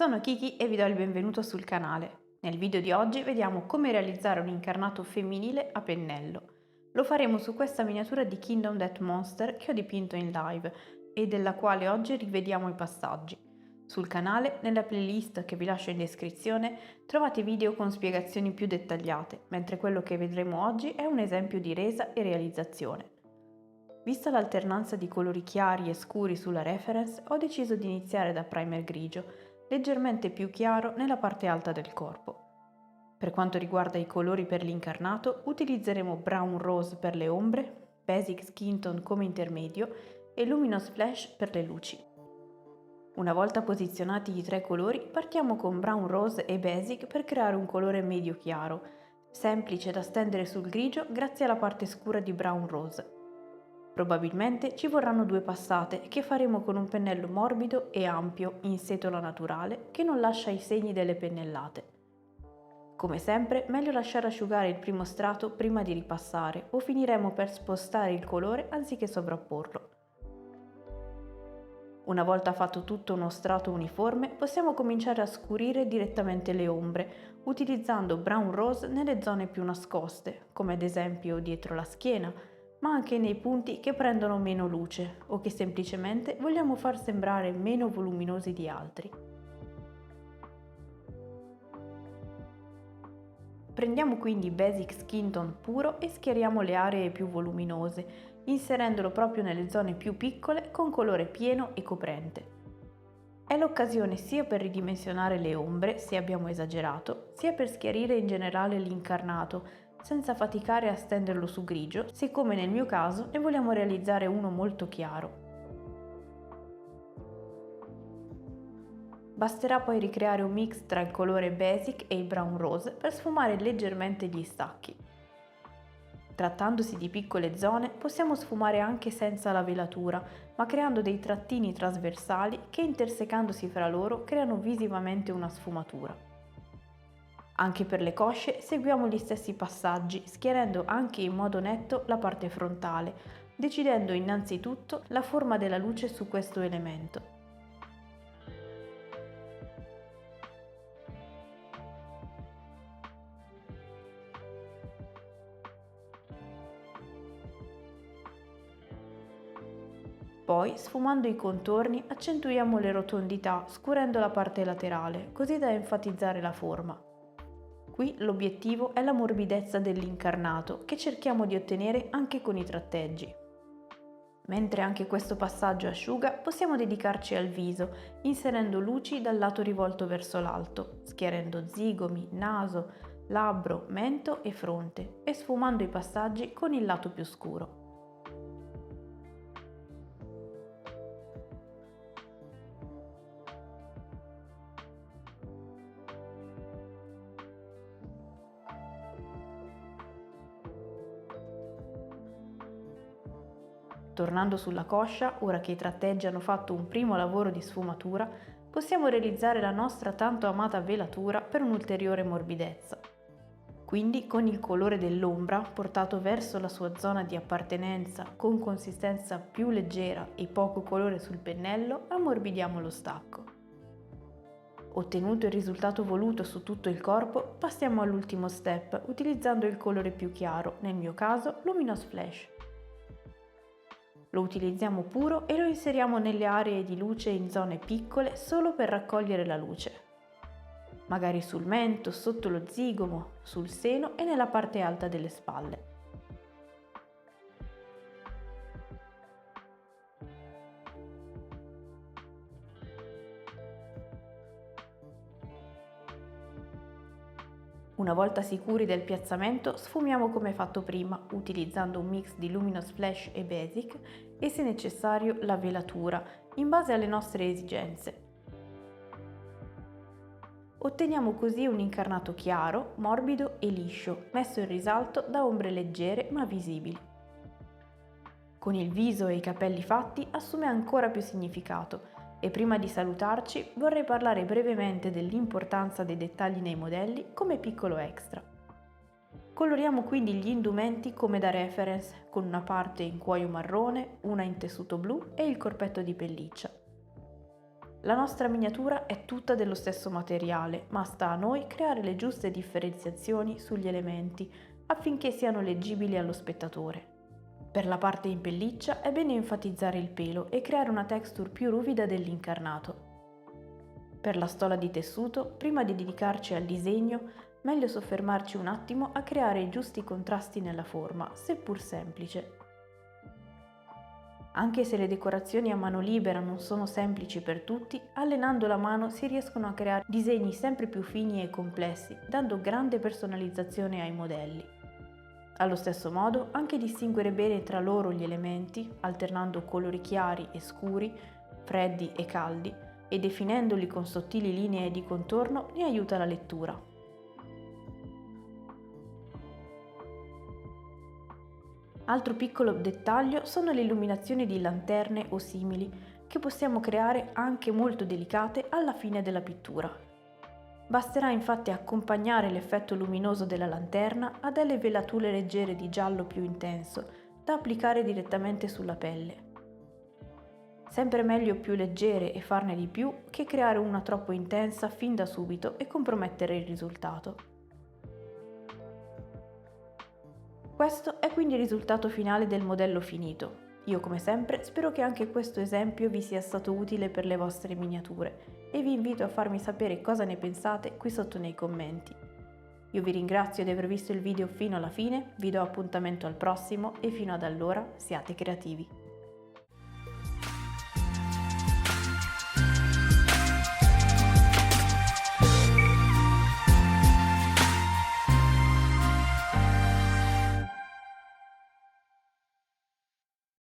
Sono Kiki e vi do il benvenuto sul canale. Nel video di oggi vediamo come realizzare un incarnato femminile a pennello. Lo faremo su questa miniatura di Kingdom Death Monster che ho dipinto in live e della quale oggi rivediamo i passaggi. Sul canale, nella playlist che vi lascio in descrizione, trovate video con spiegazioni più dettagliate, mentre quello che vedremo oggi è un esempio di resa e realizzazione. Vista l'alternanza di colori chiari e scuri sulla reference, ho deciso di iniziare da primer grigio, leggermente più chiaro nella parte alta del corpo. Per quanto riguarda i colori per l'incarnato, utilizzeremo Brown Rose per le ombre, Basic Skin Tone come intermedio e Luminous Flash per le luci. Una volta posizionati i tre colori, partiamo con Brown Rose e Basic per creare un colore medio chiaro, semplice da stendere sul grigio grazie alla parte scura di Brown Rose. Probabilmente ci vorranno due passate che faremo con un pennello morbido e ampio in setola naturale che non lascia i segni delle pennellate. Come sempre, meglio lasciare asciugare il primo strato prima di ripassare o finiremo per spostare il colore anziché sovrapporlo. Una volta fatto tutto uno strato uniforme, possiamo cominciare a scurire direttamente le ombre, utilizzando Brown Rose nelle zone più nascoste, come ad esempio dietro la schiena, ma anche nei punti che prendono meno luce o che semplicemente vogliamo far sembrare meno voluminosi di altri. Prendiamo quindi Basic Skin Tone puro e schiariamo le aree più voluminose, inserendolo proprio nelle zone più piccole con colore pieno e coprente. È l'occasione sia per ridimensionare le ombre, se abbiamo esagerato, sia per schiarire in generale l'incarnato, senza faticare a stenderlo su grigio, se come nel mio caso ne vogliamo realizzare uno molto chiaro. Basterà poi ricreare un mix tra il colore basic e il brown rose per sfumare leggermente gli stacchi. Trattandosi di piccole zone, possiamo sfumare anche senza la velatura, ma creando dei trattini trasversali che intersecandosi fra loro creano visivamente una sfumatura. Anche per le cosce seguiamo gli stessi passaggi, schiarendo anche in modo netto la parte frontale, decidendo innanzitutto la forma della luce su questo elemento. Poi, sfumando i contorni, accentuiamo le rotondità, scurendo la parte laterale, così da enfatizzare la forma. Qui l'obiettivo è la morbidezza dell'incarnato, che cerchiamo di ottenere anche con i tratteggi. Mentre anche questo passaggio asciuga, possiamo dedicarci al viso, inserendo luci dal lato rivolto verso l'alto, schiarendo zigomi, naso, labbro, mento e fronte, e sfumando i passaggi con il lato più scuro. Tornando sulla coscia, ora che i tratteggi hanno fatto un primo lavoro di sfumatura, possiamo realizzare la nostra tanto amata velatura per un'ulteriore morbidezza. Quindi con il colore dell'ombra portato verso la sua zona di appartenenza con consistenza più leggera e poco colore sul pennello, ammorbidiamo lo stacco. Ottenuto il risultato voluto su tutto il corpo, passiamo all'ultimo step utilizzando il colore più chiaro, nel mio caso Luminous Flash. Lo utilizziamo puro e lo inseriamo nelle aree di luce in zone piccole solo per raccogliere la luce. Magari sul mento, sotto lo zigomo, sul seno e nella parte alta delle spalle. Una volta sicuri del piazzamento, sfumiamo come fatto prima, utilizzando un mix di Luminous Flash e Basic e se necessario la velatura, in base alle nostre esigenze. Otteniamo così un incarnato chiaro, morbido e liscio, messo in risalto da ombre leggere ma visibili. Con il viso e i capelli fatti assume ancora più significato e prima di salutarci vorrei parlare brevemente dell'importanza dei dettagli nei modelli come piccolo extra. Coloriamo quindi gli indumenti come da reference, con una parte in cuoio marrone, una in tessuto blu e il corpetto di pelliccia. La nostra miniatura è tutta dello stesso materiale, ma sta a noi creare le giuste differenziazioni sugli elementi affinché siano leggibili allo spettatore. Per la parte in pelliccia è bene enfatizzare il pelo e creare una texture più ruvida dell'incarnato. Per la stola di tessuto, prima di dedicarci al disegno, meglio soffermarci un attimo a creare i giusti contrasti nella forma, seppur semplice. Anche se le decorazioni a mano libera non sono semplici per tutti, allenando la mano si riescono a creare disegni sempre più fini e complessi, dando grande personalizzazione ai modelli. Allo stesso modo, anche distinguere bene tra loro gli elementi, alternando colori chiari e scuri, freddi e caldi, e definendoli con sottili linee di contorno ne aiuta la lettura. Altro piccolo dettaglio sono le illuminazioni di lanterne o simili, che possiamo creare anche molto delicate alla fine della pittura. Basterà infatti accompagnare l'effetto luminoso della lanterna a delle velature leggere di giallo più intenso, da applicare direttamente sulla pelle. Sempre meglio più leggere e farne di più che creare una troppo intensa fin da subito e compromettere il risultato. Questo è quindi il risultato finale del modello finito. Io come sempre spero che anche questo esempio vi sia stato utile per le vostre miniature e vi invito a farmi sapere cosa ne pensate qui sotto nei commenti. Io vi ringrazio di aver visto il video fino alla fine, vi do appuntamento al prossimo e fino ad allora siate creativi.